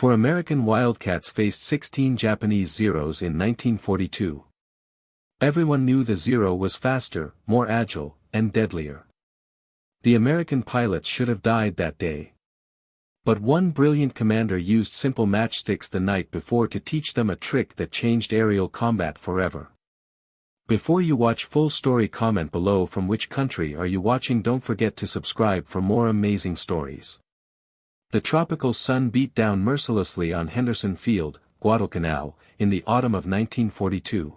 For American Wildcats faced 16 Japanese Zeros in 1942. Everyone knew the Zero was faster, more agile, and deadlier. The American pilots should have died that day. But one brilliant commander used simple matchsticks the night before to teach them a trick that changed aerial combat forever. Before you watch full story, comment below from which country are you watching. Don't forget to subscribe for more amazing stories. The tropical sun beat down mercilessly on Henderson Field, Guadalcanal, in the autumn of 1942.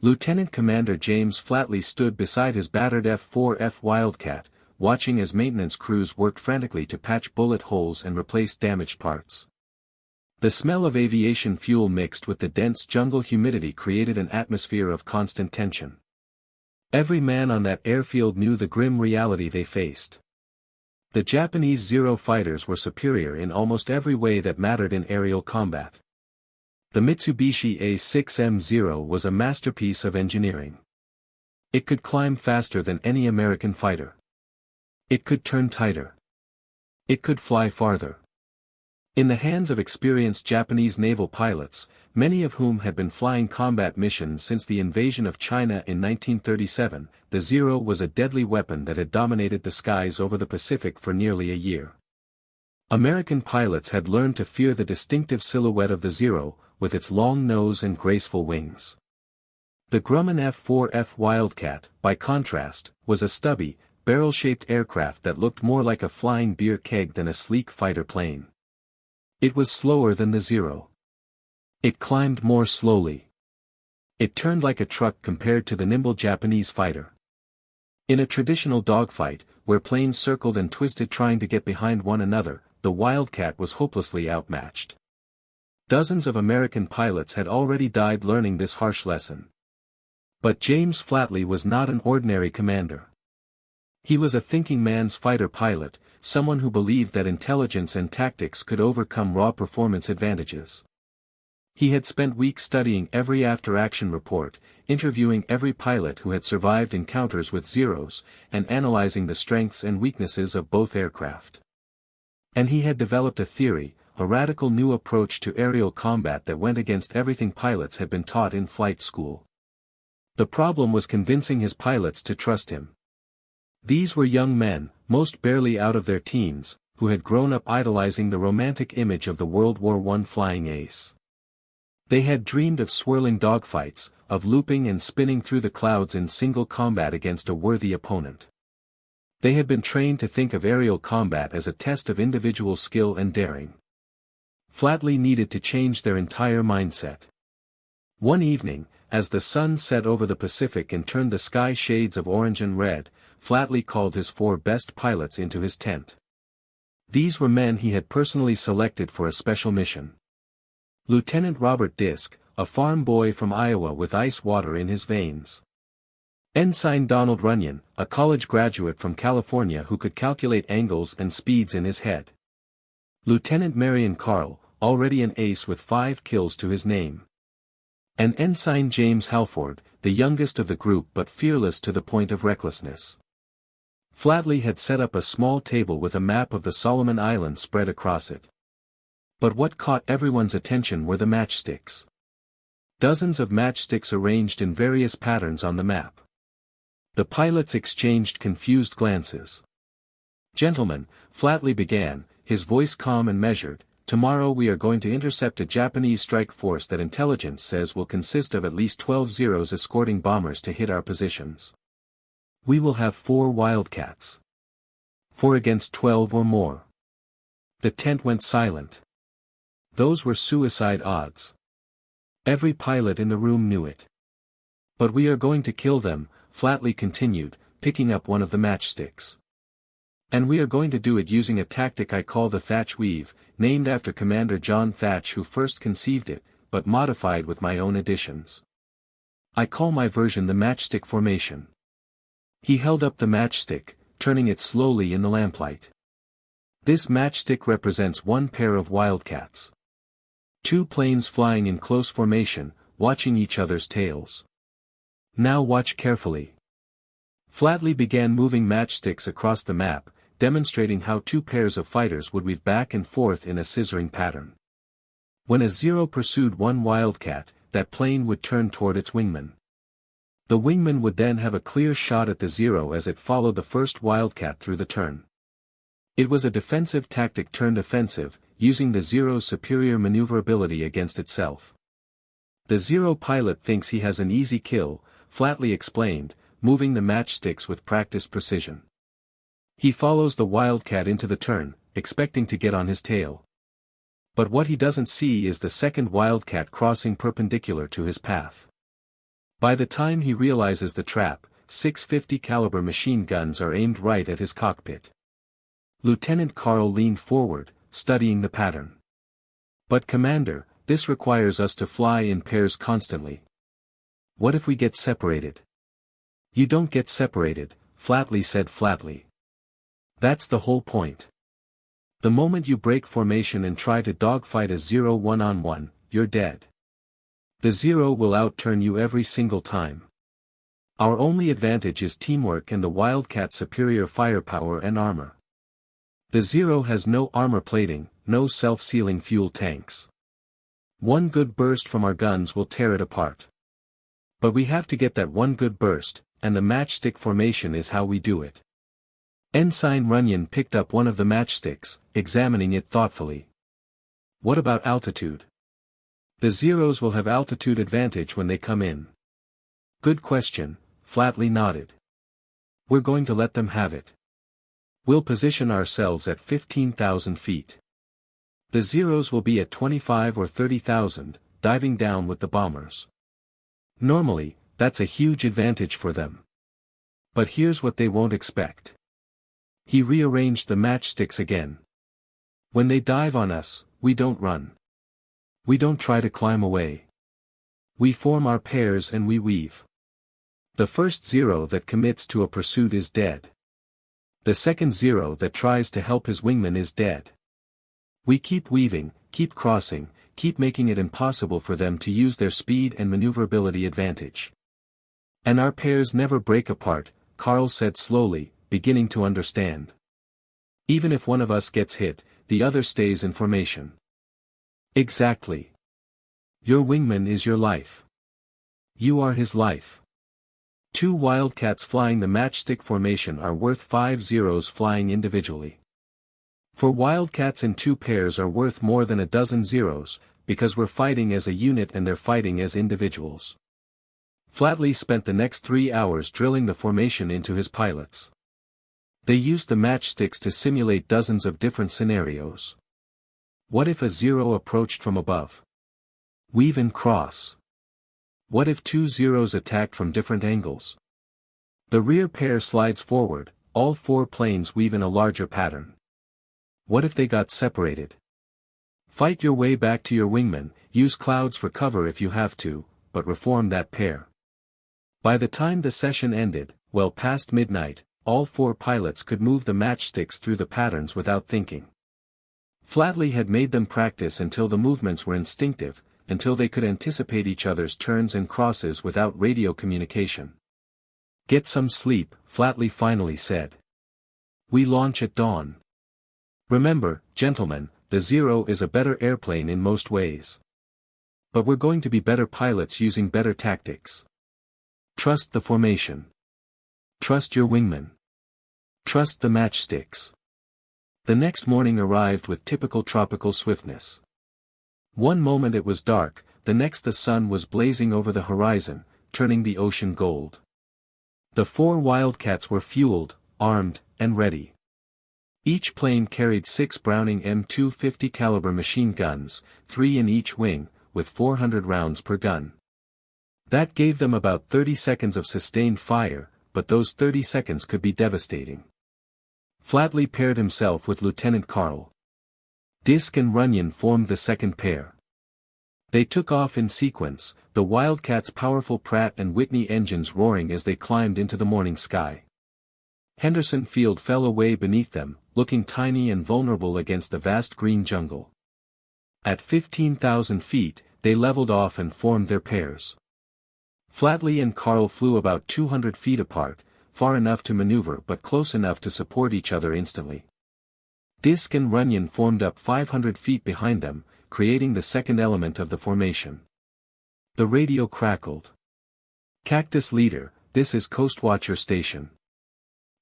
Lieutenant Commander James Flatley stood beside his battered F-4F Wildcat, watching as maintenance crews worked frantically to patch bullet holes and replace damaged parts. The smell of aviation fuel mixed with the dense jungle humidity created an atmosphere of constant tension. Every man on that airfield knew the grim reality they faced. The Japanese Zero fighters were superior in almost every way that mattered in aerial combat. The Mitsubishi A6M0 was a masterpiece of engineering. It could climb faster than any American fighter. It could turn tighter. It could fly farther. In the hands of experienced Japanese naval pilots, many of whom had been flying combat missions since the invasion of China in 1937, the Zero was a deadly weapon that had dominated the skies over the Pacific for nearly a year. American pilots had learned to fear the distinctive silhouette of the Zero, with its long nose and graceful wings. The Grumman F-4F Wildcat, by contrast, was a stubby, barrel-shaped aircraft that looked more like a flying beer keg than a sleek fighter plane. It was slower than the Zero. It climbed more slowly. It turned like a truck compared to the nimble Japanese fighter. In a traditional dogfight, where planes circled and twisted trying to get behind one another, the Wildcat was hopelessly outmatched. Dozens of American pilots had already died learning this harsh lesson. But James Flatley was not an ordinary commander. He was a thinking man's fighter pilot, someone who believed that intelligence and tactics could overcome raw performance advantages. He had spent weeks studying every after-action report, interviewing every pilot who had survived encounters with Zeros, and analyzing the strengths and weaknesses of both aircraft. And he had developed a theory, a radical new approach to aerial combat that went against everything pilots had been taught in flight school. The problem was convincing his pilots to trust him. These were young men, most barely out of their teens, who had grown up idolizing the romantic image of the World War I flying ace. They had dreamed of swirling dogfights, of looping and spinning through the clouds in single combat against a worthy opponent. They had been trained to think of aerial combat as a test of individual skill and daring. Flatley needed to change their entire mindset. One evening, as the sun set over the Pacific and turned the sky shades of orange and red, Flatley called his 4 best pilots into his tent. These were men he had personally selected for a special mission. Lieutenant Robert Disk, a farm boy from Iowa with ice water in his veins. Ensign Donald Runyon, a college graduate from California who could calculate angles and speeds in his head. Lieutenant Marion Carl, already an ace with 5 kills to his name. And Ensign James Halford, the youngest of the group but fearless to the point of recklessness. Flatley had set up a small table with a map of the Solomon Islands spread across it. But what caught everyone's attention were the matchsticks. Dozens of matchsticks arranged in various patterns on the map. The pilots exchanged confused glances. "Gentlemen," Flatley began, his voice calm and measured, "tomorrow we are going to intercept a Japanese strike force that intelligence says will consist of at least 12 Zeros escorting bombers to hit our positions. We will have 4 Wildcats. 4 against 12 or more." The tent went silent. Those were suicide odds. Every pilot in the room knew it. "But we are going to kill them," Flatley continued, picking up one of the matchsticks. "And we are going to do it using a tactic I call the Thatch Weave, named after Commander John Thatch who first conceived it, but modified with my own additions. I call my version the matchstick formation." He held up the matchstick, turning it slowly in the lamplight. "This matchstick represents 1 pair of Wildcats. 2 planes flying in close formation, watching each other's tails. Now watch carefully." Flatley began moving matchsticks across the map, demonstrating how 2 pairs of fighters would weave back and forth in a scissoring pattern. When a Zero pursued one Wildcat, that plane would turn toward its wingman. The wingman would then have a clear shot at the Zero as it followed the first Wildcat through the turn. It was a defensive tactic turned offensive, using the Zero's superior maneuverability against itself. The Zero pilot thinks he has an easy kill, Flatley explained, moving the matchsticks with practiced precision. He follows the Wildcat into the turn, expecting to get on his tail. But what he doesn't see is the second Wildcat crossing perpendicular to his path. By the time he realizes the trap, 650 caliber machine guns are aimed right at his cockpit. Lieutenant Carl leaned forward, studying the pattern. "But Commander, this requires us to fly in pairs constantly. What if we get separated?" "You don't get separated," Flatley said flatly. "That's the whole point. The moment you break formation and try to dogfight a Zero one-on-one, you're dead. The Zero will outturn you every single time. Our only advantage is teamwork and the Wildcat's superior firepower and armor. The Zero has no armor plating, no self-sealing fuel tanks. One good burst from our guns will tear it apart. But we have to get that one good burst, and the matchstick formation is how we do it." Ensign Runyon picked up one of the matchsticks, examining it thoughtfully. "What about altitude? The Zeros will have altitude advantage when they come in." "Good question," Flatley nodded. "We're going to let them have it. We'll position ourselves at 15,000 feet. The Zeros will be at 25 or 30,000, diving down with the bombers. Normally, that's a huge advantage for them. But here's what they won't expect." He rearranged the matchsticks again. "When they dive on us, we don't run. We don't try to climb away. We form our pairs and we weave. The first Zero that commits to a pursuit is dead. The second Zero that tries to help his wingman is dead. We keep weaving, keep crossing, keep making it impossible for them to use their speed and maneuverability advantage. And our pairs never break apart," Carl said slowly, beginning to understand. "Even if one of us gets hit, the other stays in formation." "Exactly. Your wingman is your life. You are his life. 2 Wildcats flying the matchstick formation are worth 5 Zeros flying individually. 4 Wildcats in 2 pairs are worth more than a dozen Zeros, because we're fighting as a unit and they're fighting as individuals." Flatley spent the next 3 hours drilling the formation into his pilots. They used the matchsticks to simulate dozens of different scenarios. What if a Zero approached from above? Weave and cross. What if 2 Zeros attacked from different angles? The rear pair slides forward, all 4 planes weave in a larger pattern. What if they got separated? Fight your way back to your wingman, use clouds for cover if you have to, but reform that pair. By the time the session ended, well past midnight, all 4 pilots could move the matchsticks through the patterns without thinking. Flatley had made them practice until the movements were instinctive, until they could anticipate each other's turns and crosses without radio communication. "Get some sleep," Flatley finally said. "We launch at dawn. Remember, gentlemen, the Zero is a better airplane in most ways. But we're going to be better pilots using better tactics. Trust the formation. Trust your wingman. Trust the matchsticks." The next morning arrived with typical tropical swiftness. One moment it was dark, the next the sun was blazing over the horizon, turning the ocean gold. The 4 Wildcats were fueled, armed, and ready. Each plane carried 6 Browning M250 caliber machine guns, 3 in each wing, with 400 rounds per gun. That gave them about 30 seconds of sustained fire, but those 30 seconds could be devastating. Flatley paired himself with Lieutenant Carl. Disk and Runyon formed the second pair. They took off in sequence, the Wildcats' powerful Pratt and Whitney engines roaring as they climbed into the morning sky. Henderson Field fell away beneath them, looking tiny and vulnerable against the vast green jungle. At 15,000 feet, they leveled off and formed their pairs. Flatley and Carl flew about 200 feet apart, far enough to maneuver but close enough to support each other instantly. Disk and Runyon formed up 500 feet behind them, creating the second element of the formation. The radio crackled. "Cactus Leader, this is Coastwatcher Station.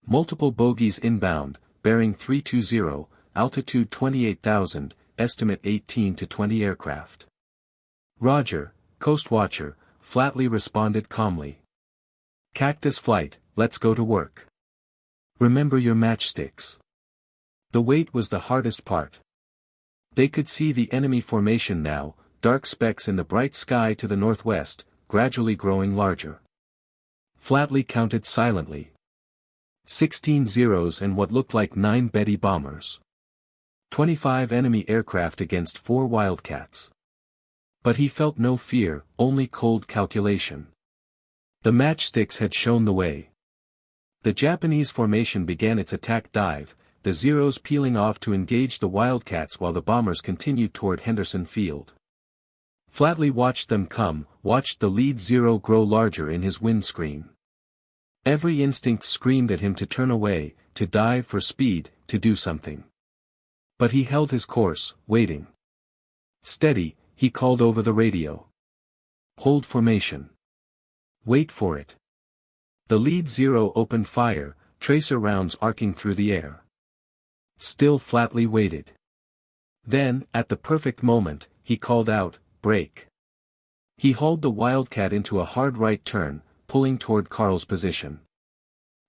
Multiple bogies inbound, bearing 320, altitude 28,000, estimate 18 to 20 aircraft." "Roger, Coastwatcher," Flatley responded calmly. "Cactus Flight, let's go to work. Remember your matchsticks." The wait was the hardest part. They could see the enemy formation now, dark specks in the bright sky to the northwest, gradually growing larger. Flatley counted silently. 16 Zeros and what looked like 9 Betty bombers. 25 enemy aircraft against 4 Wildcats. But he felt no fear, only cold calculation. The matchsticks had shown the way. The Japanese formation began its attack dive, the Zeros peeling off to engage the Wildcats while the bombers continued toward Henderson Field. Flatley watched them come, watched the lead Zero grow larger in his windscreen. Every instinct screamed at him to turn away, to dive for speed, to do something. But he held his course, waiting. "Steady," he called over the radio. "Hold formation. Wait for it." The lead Zero opened fire, tracer rounds arcing through the air. Still Flatley waited. Then, at the perfect moment, he called out, "Break." He hauled the Wildcat into a hard right turn, pulling toward Carl's position.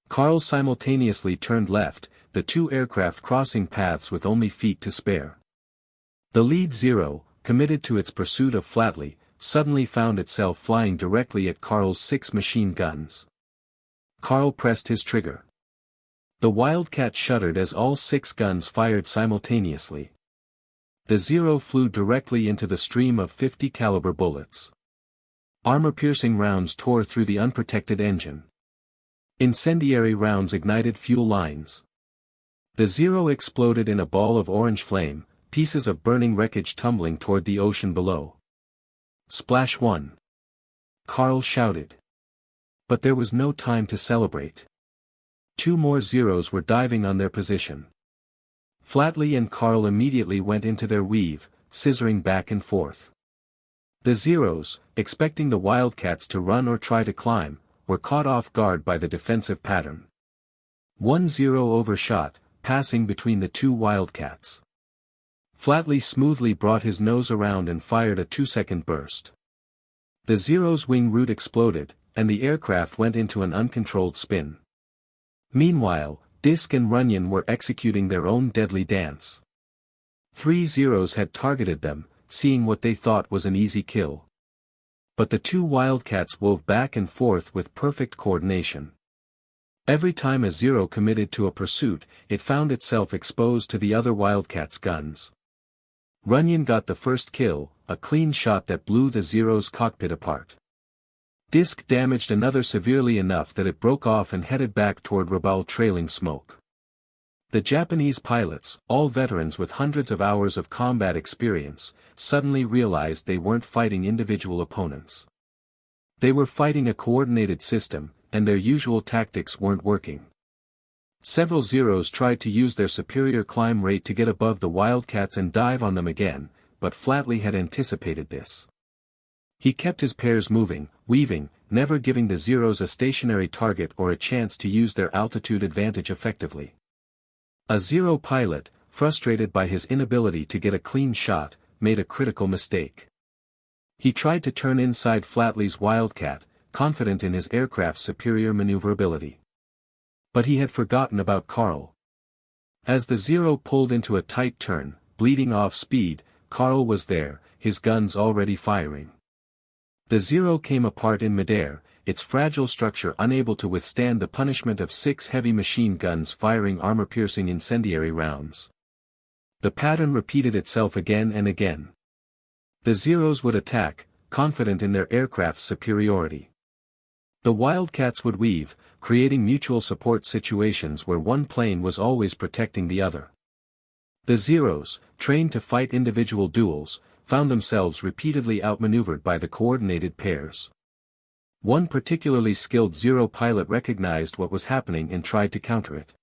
Carl simultaneously turned left, the 2 aircraft crossing paths with only feet to spare. The lead Zero, committed to its pursuit of Flatley, suddenly found itself flying directly at Carl's 6 machine guns. Carl pressed his trigger. The Wildcat shuddered as all 6 guns fired simultaneously. The Zero flew directly into the stream of 50 caliber bullets. Armor-piercing rounds tore through the unprotected engine. Incendiary rounds ignited fuel lines. The Zero exploded in a ball of orange flame, pieces of burning wreckage tumbling toward the ocean below. "Splash 1!" Carl shouted. But there was no time to celebrate. 2 more Zeros were diving on their position. Flatley and Carl immediately went into their weave, scissoring back and forth. The Zeros, expecting the Wildcats to run or try to climb, were caught off guard by the defensive pattern. 1 Zero overshot, passing between the 2 Wildcats. Flatley smoothly brought his nose around and fired a 2-second burst. The Zero's wing root exploded, and the aircraft went into an uncontrolled spin. Meanwhile, Disc and Runyon were executing their own deadly dance. 3 Zeros had targeted them, seeing what they thought was an easy kill. But the 2 Wildcats wove back and forth with perfect coordination. Every time a Zero committed to a pursuit, it found itself exposed to the other Wildcats' guns. Runyon got the first kill, a clean shot that blew the Zero's cockpit apart. Disc damaged another severely enough that it broke off and headed back toward Rabaul trailing smoke. The Japanese pilots, all veterans with hundreds of hours of combat experience, suddenly realized they weren't fighting individual opponents. They were fighting a coordinated system, and their usual tactics weren't working. Several Zeros tried to use their superior climb rate to get above the Wildcats and dive on them again, but Flatley had anticipated this. He kept his pairs moving, weaving, never giving the Zeros a stationary target or a chance to use their altitude advantage effectively. A Zero pilot, frustrated by his inability to get a clean shot, made a critical mistake. He tried to turn inside Flatley's Wildcat, confident in his aircraft's superior maneuverability. But he had forgotten about Carl. As the Zero pulled into a tight turn, bleeding off speed, Carl was there, his guns already firing. The Zero came apart in midair, its fragile structure unable to withstand the punishment of 6 heavy machine guns firing armor-piercing incendiary rounds. The pattern repeated itself again and again. The Zeros would attack, confident in their aircraft's superiority. The Wildcats would weave, creating mutual support situations where one plane was always protecting the other. The Zeros, trained to fight individual duels, found themselves repeatedly outmaneuvered by the coordinated pairs. One particularly skilled Zero pilot recognized what was happening and tried to counter it.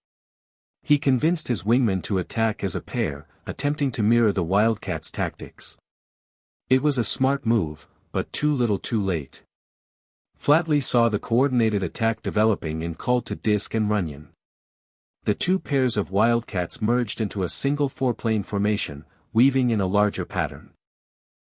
He convinced his wingmen to attack as a pair, attempting to mirror the Wildcats' tactics. It was a smart move, but too little too late. Flatley saw the coordinated attack developing and called to Disk and Runyon. The two pairs of Wildcats merged into a single four-plane formation, weaving in a larger pattern.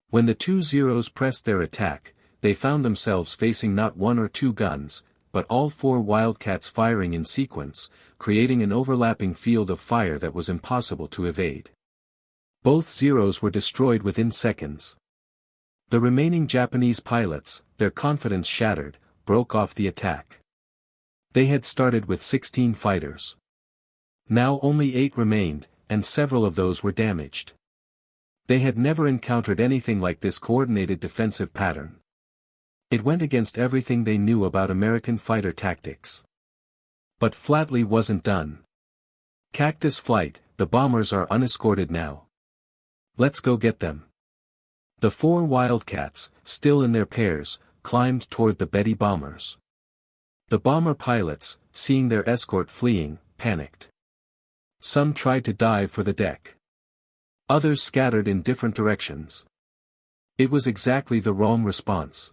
When the two Zeros pressed their attack, they found themselves facing not one or two guns, but all four Wildcats firing in sequence, creating an overlapping field of fire that was impossible to evade. Both Zeros were destroyed within seconds. The remaining Japanese pilots, their confidence shattered, broke off the attack. They had started with 16 fighters. Now only 8 remained, and several of those were damaged. They had never encountered anything like this coordinated defensive pattern. It went against everything they knew about American fighter tactics. But Flatley wasn't done. Cactus Flight, the bombers are unescorted now. Let's go get them. The 4 Wildcats, still in their pairs, climbed toward the Betty bombers. The bomber pilots, seeing their escort fleeing, panicked. Some tried to dive for the deck. Others scattered in different directions. It was exactly the wrong response.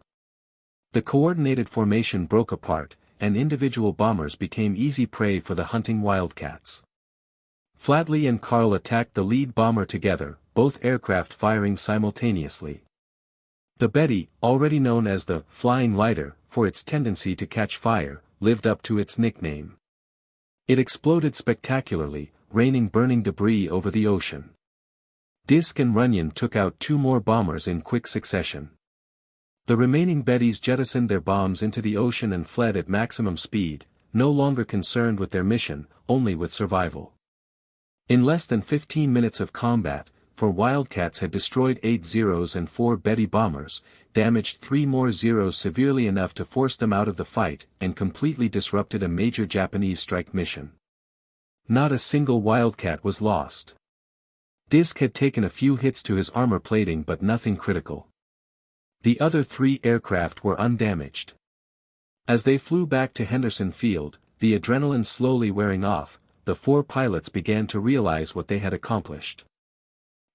The coordinated formation broke apart, and individual bombers became easy prey for the hunting Wildcats. Flatley and Carl attacked the lead bomber together, both aircraft firing simultaneously. The Betty, already known as the Flying Lighter, for its tendency to catch fire, lived up to its nickname. It exploded spectacularly, raining burning debris over the ocean. Disk and Runyon took out 2 more bombers in quick succession. The remaining Bettys jettisoned their bombs into the ocean and fled at maximum speed, no longer concerned with their mission, only with survival. In less than 15 minutes of combat, 4 Wildcats had destroyed 8 Zeros and 4 Betty bombers, damaged 3 more Zeros severely enough to force them out of the fight, and completely disrupted a major Japanese strike mission. Not a single Wildcat was lost. Disk had taken a few hits to his armor plating but nothing critical. The other 3 aircraft were undamaged. As they flew back to Henderson Field, the adrenaline slowly wearing off, the 4 pilots began to realize what they had accomplished.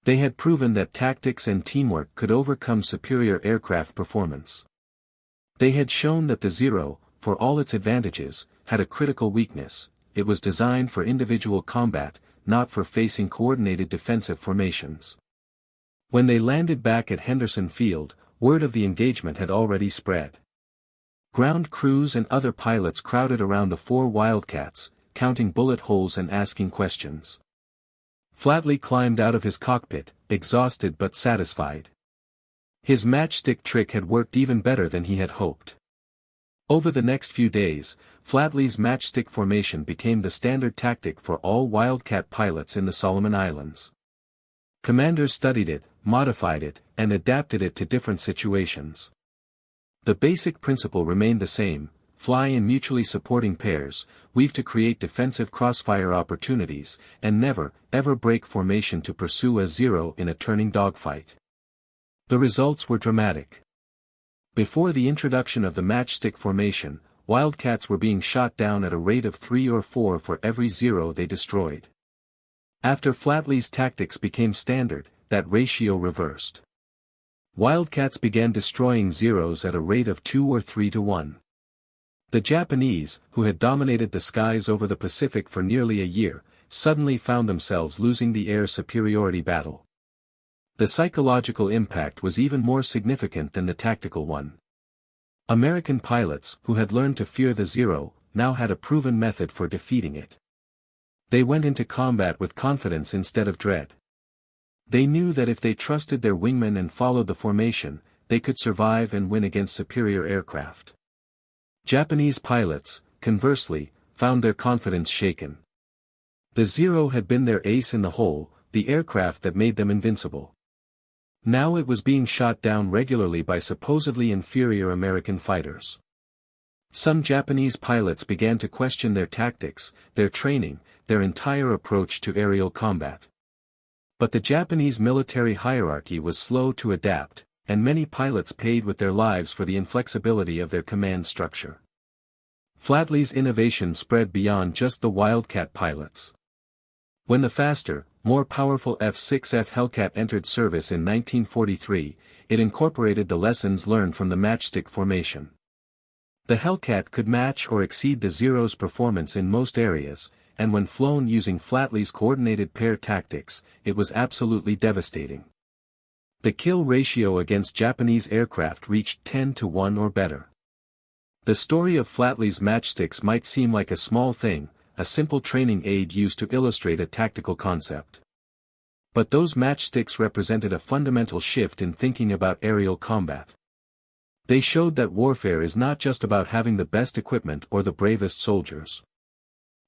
They had proven that tactics and teamwork could overcome superior aircraft performance. They had shown that the Zero, for all its advantages, had a critical weakness: it was designed for individual combat, not for facing coordinated defensive formations. When they landed back at Henderson Field, word of the engagement had already spread. Ground crews and other pilots crowded around the 4 Wildcats, counting bullet holes and asking questions. Flatley climbed out of his cockpit, exhausted but satisfied. His matchstick trick had worked even better than he had hoped. Over the next few days, Flatley's matchstick formation became the standard tactic for all Wildcat pilots in the Solomon Islands. Commanders studied it, modified it, and adapted it to different situations. The basic principle remained the same: fly in mutually supporting pairs, weave to create defensive crossfire opportunities, and never, ever break formation to pursue a Zero in a turning dogfight. The results were dramatic. Before the introduction of the matchstick formation, Wildcats were being shot down at a rate of 3 or 4 for every Zero they destroyed. After Flatley's tactics became standard, that ratio reversed. Wildcats began destroying Zeros at a rate of 2 or 3 to 1. The Japanese, who had dominated the skies over the Pacific for nearly a year, suddenly found themselves losing the air superiority battle. The psychological impact was even more significant than the tactical one. American pilots, who had learned to fear the Zero, now had a proven method for defeating it. They went into combat with confidence instead of dread. They knew that if they trusted their wingmen and followed the formation, they could survive and win against superior aircraft. Japanese pilots, conversely, found their confidence shaken. The Zero had been their ace in the hole, the aircraft that made them invincible. Now it was being shot down regularly by supposedly inferior American fighters. Some Japanese pilots began to question their tactics, their training, their entire approach to aerial combat. But the Japanese military hierarchy was slow to adapt, and many pilots paid with their lives for the inflexibility of their command structure. Flatley's innovation spread beyond just the Wildcat pilots. When the faster, more powerful F-6F Hellcat entered service in 1943, it incorporated the lessons learned from the Matchstick formation. The Hellcat could match or exceed the Zero's performance in most areas, and when flown using Flatley's coordinated pair tactics, it was absolutely devastating. The kill ratio against Japanese aircraft reached 10-1 or better. The story of Flatley's matchsticks might seem like a small thing, a simple training aid used to illustrate a tactical concept. But those matchsticks represented a fundamental shift in thinking about aerial combat. They showed that warfare is not just about having the best equipment or the bravest soldiers.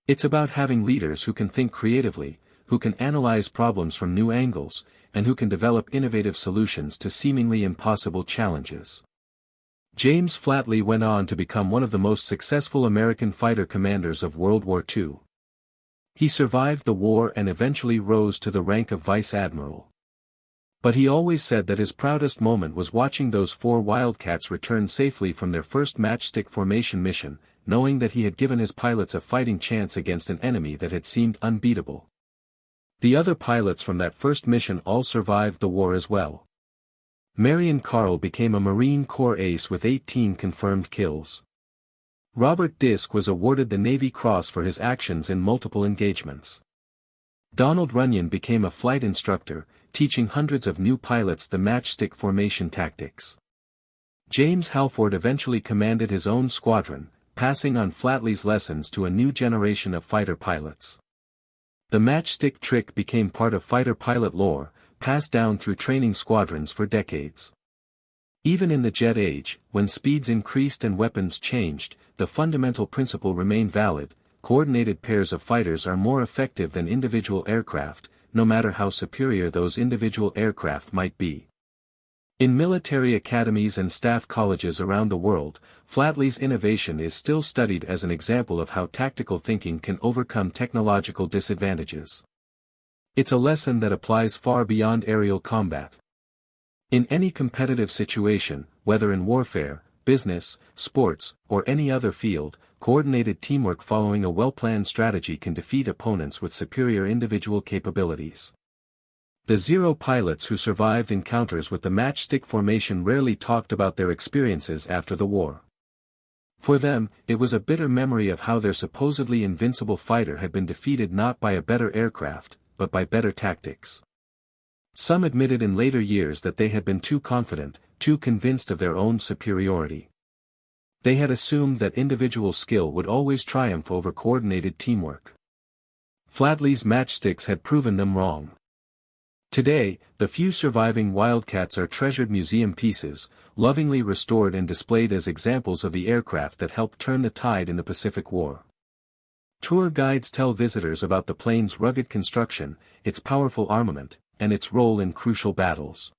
It's about having leaders who can think creatively, who can analyze problems from new angles, and who can develop innovative solutions to seemingly impossible challenges. James Flatley went on to become one of the most successful American fighter commanders of World War II. He survived the war and eventually rose to the rank of vice admiral. But he always said that his proudest moment was watching those 4 Wildcats return safely from their first matchstick formation mission, knowing that he had given his pilots a fighting chance against an enemy that had seemed unbeatable. The other pilots from that first mission all survived the war as well. Marion Carl became a Marine Corps ace with 18 confirmed kills. Robert Disk was awarded the Navy Cross for his actions in multiple engagements. Donald Runyon became a flight instructor, teaching hundreds of new pilots the matchstick formation tactics. James Halford eventually commanded his own squadron, passing on Flatley's lessons to a new generation of fighter pilots. The matchstick trick became part of fighter pilot lore, passed down through training squadrons for decades. Even in the jet age, when speeds increased and weapons changed, the fundamental principle remained valid: coordinated pairs of fighters are more effective than individual aircraft, no matter how superior those individual aircraft might be. In military academies and staff colleges around the world, Flatley's innovation is still studied as an example of how tactical thinking can overcome technological disadvantages. It's a lesson that applies far beyond aerial combat. In any competitive situation, whether in warfare, business, sports, or any other field, coordinated teamwork following a well-planned strategy can defeat opponents with superior individual capabilities. The Zero pilots who survived encounters with the matchstick formation rarely talked about their experiences after the war. For them, it was a bitter memory of how their supposedly invincible fighter had been defeated not by a better aircraft, but by better tactics. Some admitted in later years that they had been too confident, too convinced of their own superiority. They had assumed that individual skill would always triumph over coordinated teamwork. Flatley's matchsticks had proven them wrong. Today, the few surviving Wildcats are treasured museum pieces, lovingly restored and displayed as examples of the aircraft that helped turn the tide in the Pacific War. Tour guides tell visitors about the plane's rugged construction, its powerful armament, and its role in crucial battles.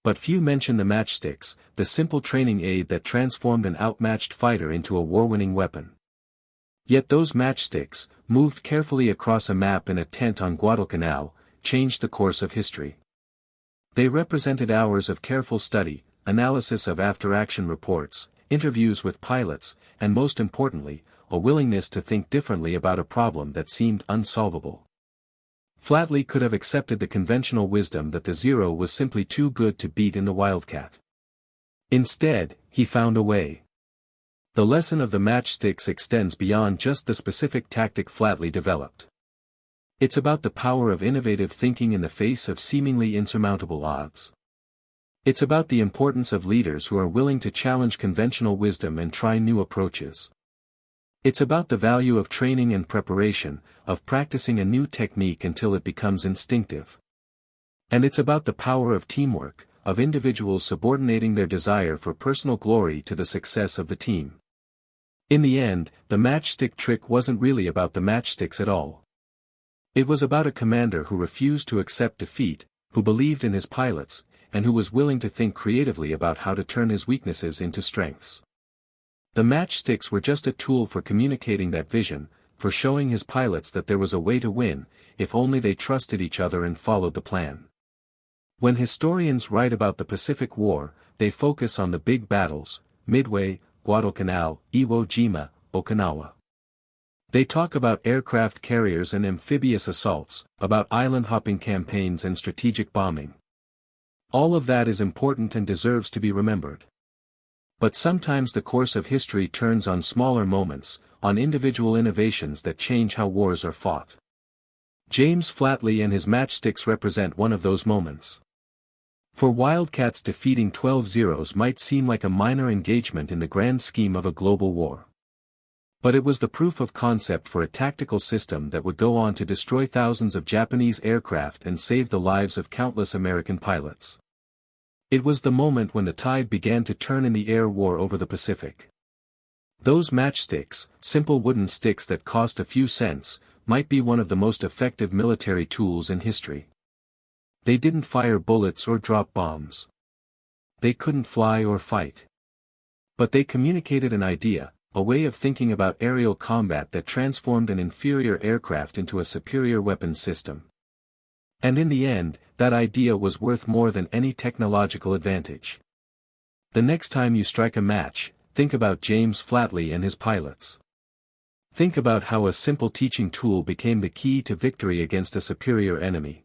But few mention the matchsticks, the simple training aid that transformed an outmatched fighter into a war-winning weapon. Yet those matchsticks, moved carefully across a map in a tent on Guadalcanal, changed the course of history. They represented hours of careful study, analysis of after-action reports, interviews with pilots, and most importantly, a willingness to think differently about a problem that seemed unsolvable. Flatley could have accepted the conventional wisdom that the Zero was simply too good to beat in the Wildcat. Instead, he found a way. The lesson of the matchsticks extends beyond just the specific tactic Flatley developed. It's about the power of innovative thinking in the face of seemingly insurmountable odds. It's about the importance of leaders who are willing to challenge conventional wisdom and try new approaches. It's about the value of training and preparation, of practicing a new technique until it becomes instinctive. And it's about the power of teamwork, of individuals subordinating their desire for personal glory to the success of the team. In the end, the matchstick trick wasn't really about the matchsticks at all. It was about a commander who refused to accept defeat, who believed in his pilots, and who was willing to think creatively about how to turn his weaknesses into strengths. The matchsticks were just a tool for communicating that vision, for showing his pilots that there was a way to win, if only they trusted each other and followed the plan. When historians write about the Pacific War, they focus on the big battles: Midway, Guadalcanal, Iwo Jima, Okinawa. They talk about aircraft carriers and amphibious assaults, about island-hopping campaigns and strategic bombing. All of that is important and deserves to be remembered. But sometimes the course of history turns on smaller moments, on individual innovations that change how wars are fought. James Flatley and his matchsticks represent one of those moments. For Wildcats, defeating 12 Zeros might seem like a minor engagement in the grand scheme of a global war. But it was the proof of concept for a tactical system that would go on to destroy thousands of Japanese aircraft and save the lives of countless American pilots. It was the moment when the tide began to turn in the air war over the Pacific. Those matchsticks, simple wooden sticks that cost a few cents, might be one of the most effective military tools in history. They didn't fire bullets or drop bombs. They couldn't fly or fight. But they communicated an idea, a way of thinking about aerial combat that transformed an inferior aircraft into a superior weapons system. And in the end, that idea was worth more than any technological advantage. The next time you strike a match, think about James Flatley and his pilots. Think about how a simple teaching tool became the key to victory against a superior enemy.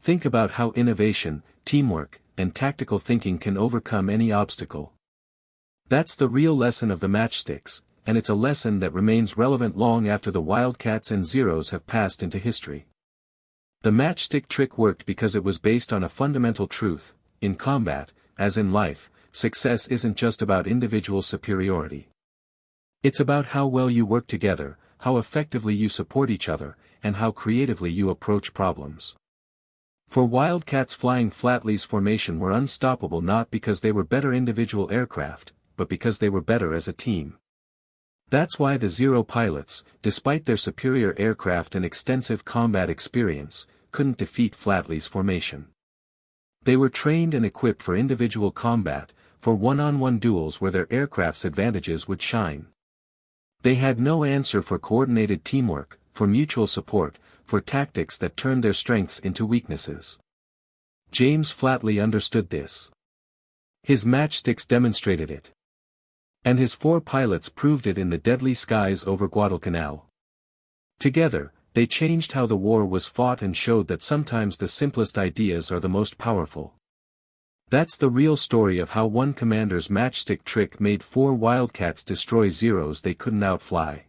Think about how innovation, teamwork, and tactical thinking can overcome any obstacle. That's the real lesson of the matchsticks, and it's a lesson that remains relevant long after the Wildcats and Zeros have passed into history. The matchstick trick worked because it was based on a fundamental truth: in combat, as in life, success isn't just about individual superiority. It's about how well you work together, how effectively you support each other, and how creatively you approach problems. For Wildcats, flying Flatley's formation were unstoppable not because they were better individual aircraft, but because they were better as a team. That's why the Zero pilots, despite their superior aircraft and extensive combat experience, couldn't defeat Flatley's formation. They were trained and equipped for individual combat, for one-on-one duels where their aircraft's advantages would shine. They had no answer for coordinated teamwork, for mutual support, for tactics that turned their strengths into weaknesses. James Flatley understood this. His matchsticks demonstrated it. And his 4 pilots proved it in the deadly skies over Guadalcanal. Together, they changed how the war was fought and showed that sometimes the simplest ideas are the most powerful. That's the real story of how one commander's matchstick trick made 4 Wildcats destroy Zeros they couldn't outfly.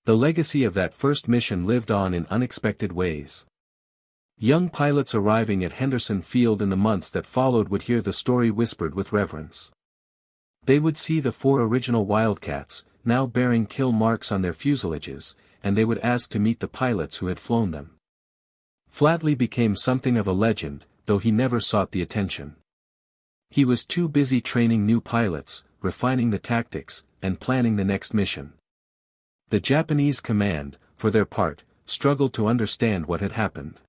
The legacy of that first mission lived on in unexpected ways. Young pilots arriving at Henderson Field in the months that followed would hear the story whispered with reverence. They would see the 4 original Wildcats, now bearing kill marks on their fuselages, and they would ask to meet the pilots who had flown them. Flatley became something of a legend, though he never sought the attention. He was too busy training new pilots, refining the tactics, and planning the next mission. The Japanese command, for their part, struggled to understand what had happened.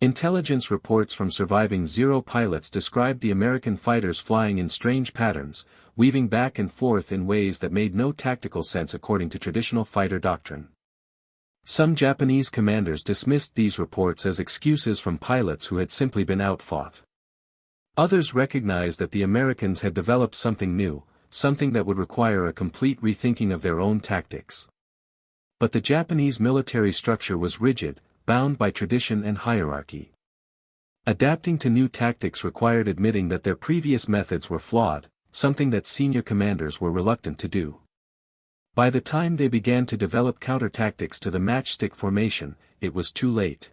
Intelligence reports from surviving Zero pilots described the American fighters flying in strange patterns, weaving back and forth in ways that made no tactical sense according to traditional fighter doctrine. Some Japanese commanders dismissed these reports as excuses from pilots who had simply been outfought. Others recognized that the Americans had developed something new, something that would require a complete rethinking of their own tactics. But the Japanese military structure was rigid, bound by tradition and hierarchy. Adapting to new tactics required admitting that their previous methods were flawed, something that senior commanders were reluctant to do. By the time they began to develop counter-tactics to the matchstick formation, it was too late.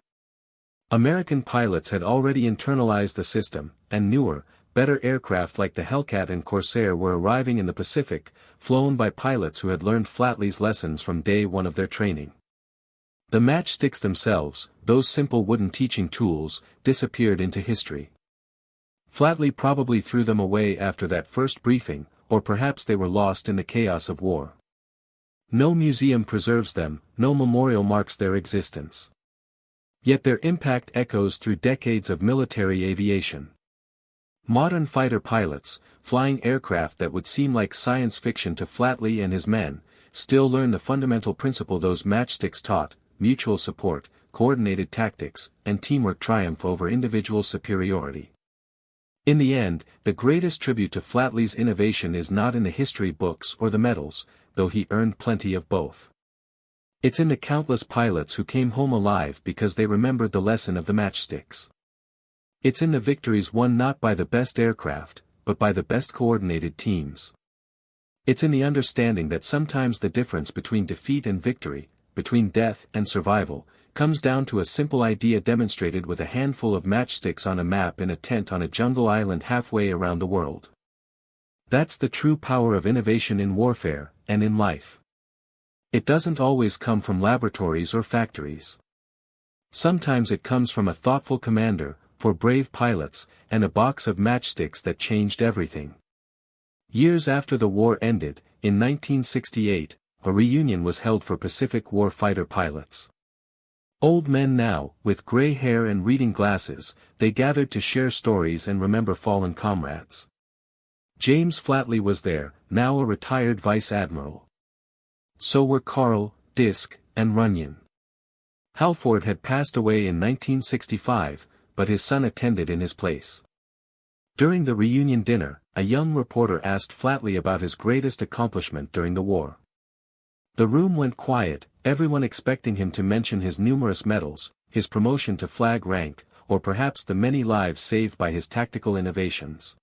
American pilots had already internalized the system, and newer, better aircraft like the Hellcat and Corsair were arriving in the Pacific, flown by pilots who had learned Flatley's lessons from day one of their training. The matchsticks themselves, those simple wooden teaching tools, disappeared into history. Flatley probably threw them away after that first briefing, or perhaps they were lost in the chaos of war. No museum preserves them, no memorial marks their existence. Yet their impact echoes through decades of military aviation. Modern fighter pilots, flying aircraft that would seem like science fiction to Flatley and his men, still learn the fundamental principle those matchsticks taught: mutual support, coordinated tactics, and teamwork triumph over individual superiority. In the end, the greatest tribute to Flatley's innovation is not in the history books or the medals, though he earned plenty of both. It's in the countless pilots who came home alive because they remembered the lesson of the matchsticks. It's in the victories won not by the best aircraft, but by the best coordinated teams. It's in the understanding that sometimes the difference between defeat and victory, between death and survival, comes down to a simple idea demonstrated with a handful of matchsticks on a map in a tent on a jungle island halfway around the world. That's the true power of innovation in warfare, and in life. It doesn't always come from laboratories or factories. Sometimes it comes from a thoughtful commander, for brave pilots, and a box of matchsticks that changed everything. Years after the war ended, in 1968, a reunion was held for Pacific War fighter pilots. Old men now, with gray hair and reading glasses, they gathered to share stories and remember fallen comrades. James Flatley was there, now a retired vice admiral. So were Carl, Disk, and Runyon. Halford had passed away in 1965, but his son attended in his place. During the reunion dinner, a young reporter asked Flatley about his greatest accomplishment during the war. The room went quiet, everyone expecting him to mention his numerous medals, his promotion to flag rank, or perhaps the many lives saved by his tactical innovations.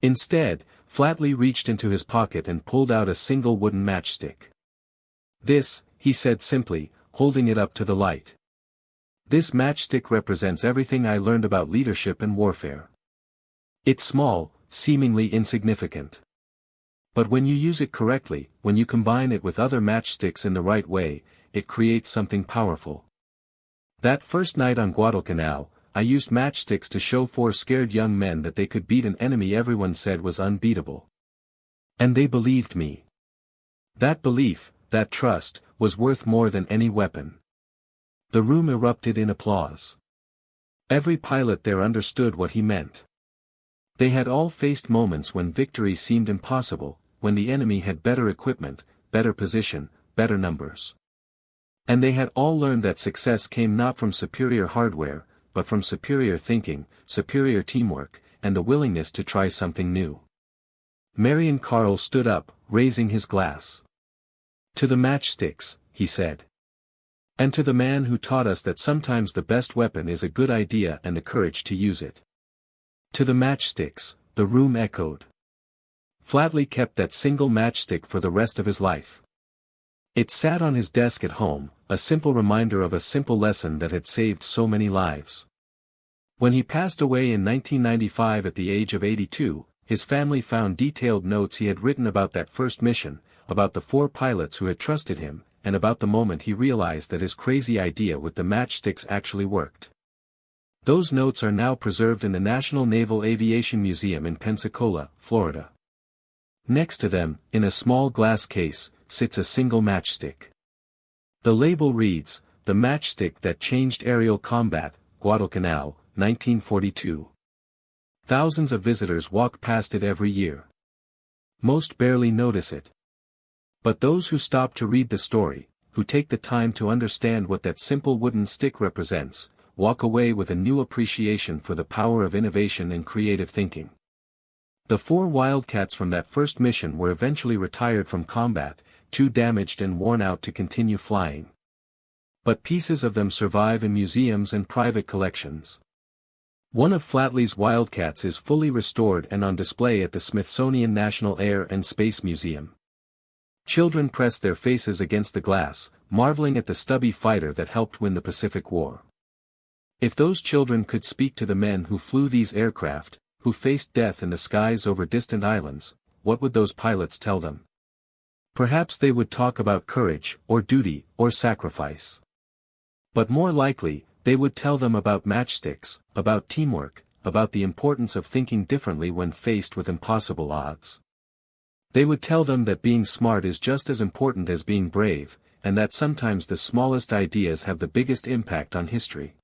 Instead, Flatley reached into his pocket and pulled out a single wooden matchstick. "This," he said simply, holding it up to the light. "This matchstick represents everything I learned about leadership and warfare. It's small, seemingly insignificant. But when you use it correctly, when you combine it with other matchsticks in the right way, it creates something powerful. That first night on Guadalcanal, I used matchsticks to show 4 scared young men that they could beat an enemy everyone said was unbeatable. And they believed me. That belief, that trust, was worth more than any weapon." The room erupted in applause. Every pilot there understood what he meant. They had all faced moments when victory seemed impossible, when the enemy had better equipment, better position, better numbers. And they had all learned that success came not from superior hardware, but from superior thinking, superior teamwork, and the willingness to try something new. Marion Carl stood up, raising his glass. "To the matchsticks," he said. "And to the man who taught us that sometimes the best weapon is a good idea and the courage to use it." "To the matchsticks," the room echoed. Flatley kept that single matchstick for the rest of his life. It sat on his desk at home, a simple reminder of a simple lesson that had saved so many lives. When he passed away in 1995 at the age of 82, his family found detailed notes he had written about that first mission, about the 4 pilots who had trusted him, and about the moment he realized that his crazy idea with the matchsticks actually worked. Those notes are now preserved in the National Naval Aviation Museum in Pensacola, Florida. Next to them, in a small glass case, sits a single matchstick. The label reads, "The matchstick that changed aerial combat, Guadalcanal, 1942. Thousands of visitors walk past it every year. Most barely notice it. But those who stop to read the story, who take the time to understand what that simple wooden stick represents, walk away with a new appreciation for the power of innovation and creative thinking." The 4 Wildcats from that first mission were eventually retired from combat, too damaged and worn out to continue flying. But pieces of them survive in museums and private collections. One of Flatley's Wildcats is fully restored and on display at the Smithsonian National Air and Space Museum. Children press their faces against the glass, marveling at the stubby fighter that helped win the Pacific War. If those children could speak to the men who flew these aircraft, who faced death in the skies over distant islands, what would those pilots tell them? Perhaps they would talk about courage, or duty, or sacrifice. But more likely, they would tell them about matchsticks, about teamwork, about the importance of thinking differently when faced with impossible odds. They would tell them that being smart is just as important as being brave, and that sometimes the smallest ideas have the biggest impact on history.